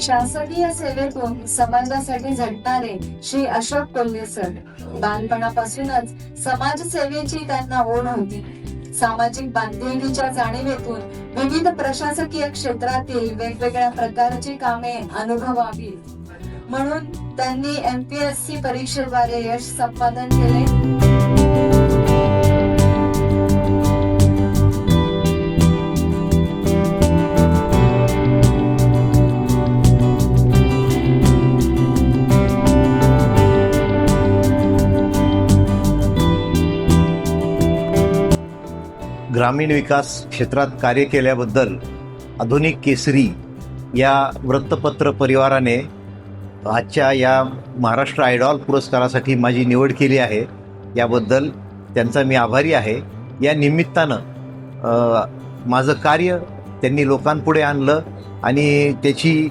शासकीय सेवेतून समाजासाठी झटणारे श्री अशोक कोल्हे सर बालपणापासूनच समाजसेवेची त्यांना ओढ होती. सामाजिक बांधिलकीच्या जाणीवेतून विविध प्रशासकीय क्षेत्रातील वेगवेगळ्या प्रकारची कामे अनुभवावी म्हणून त्यांनी MPSC परीक्षेद्वारे यश संपादन केले. ग्रामीण विकास क्षेत्रात कार्य केल्याबद्दल आधुनिक केसरी या वृत्तपत्र परिवाराने आजच्या या महाराष्ट्र आयडॉल पुरस्कारासाठी माझी निवड केली आहे. याबद्दल त्यांचा मी आभारी आहे. या निमित्तानं माझं कार्य त्यांनी लोकांपुढे आणलं आणि त्याची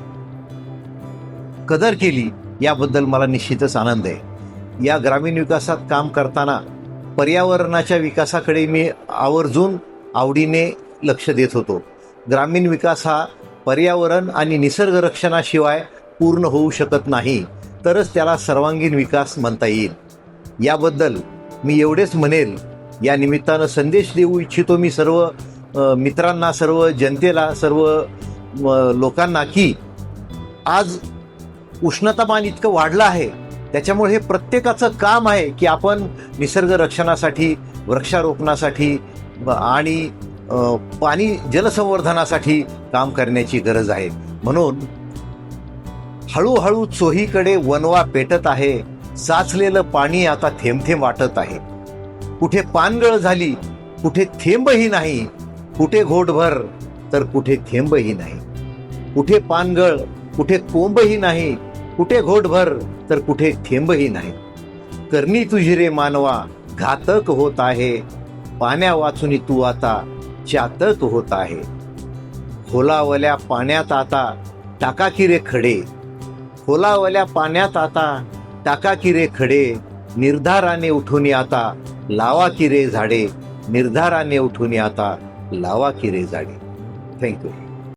कदर केली याबद्दल मला निश्चितच आनंद आहे. या ग्रामीण विकासात काम करताना पर्यावरणाच्या विकासाकडे मी आवर्जून आवडीने लक्ष देत होतो. ग्रामीण विकास हा पर्यावरण आणि निसर्ग रक्षणाशिवाय पूर्ण होऊ शकत नाही, तरच त्याला सर्वांगीण विकास म्हणता येईल. याबद्दल मी एवढेच म्हणेल, या निमित्तानं संदेश देऊ इच्छितो मी सर्व मित्रांना, सर्व जनतेला, सर्व लोकांना की आज उष्णतामान इतकं वाढलं आहे, त्याच्यामुळे हे प्रत्येकाचं काम आहे की आपण निसर्ग रक्षणासाठी, वृक्षारोपणासाठी आणि पाणी जलसंवर्धनासाठी काम करण्याची गरज आहे. म्हणून हळूहळू चोहीकडे वनवा पेटत आहे, साचलेलं पाणी आता थेंब थेंब वाटत आहे. कुठे पानगळ झाली, कुठे थेंबही नाही, कुठे घोटभर तर कुठे थेंबही नाही. कुठे पानगळ, कुठे कोंबही नाही, कुठे घोटभर तर कुठे थेंबही नाही. करणी तुझी रे मानवा घातक होत आहे, पाण्या वाचून तू आता चातक होत आहे. खोलावल्या पाण्यात आता टाका की रे खडे, खोलावल्या पाण्यात आता टाका की रे खडे. निर्धाराने उठून आता लावा की रे झाडे, निर्धाराने उठून आता लावा की रे झाडे. थँक्यू.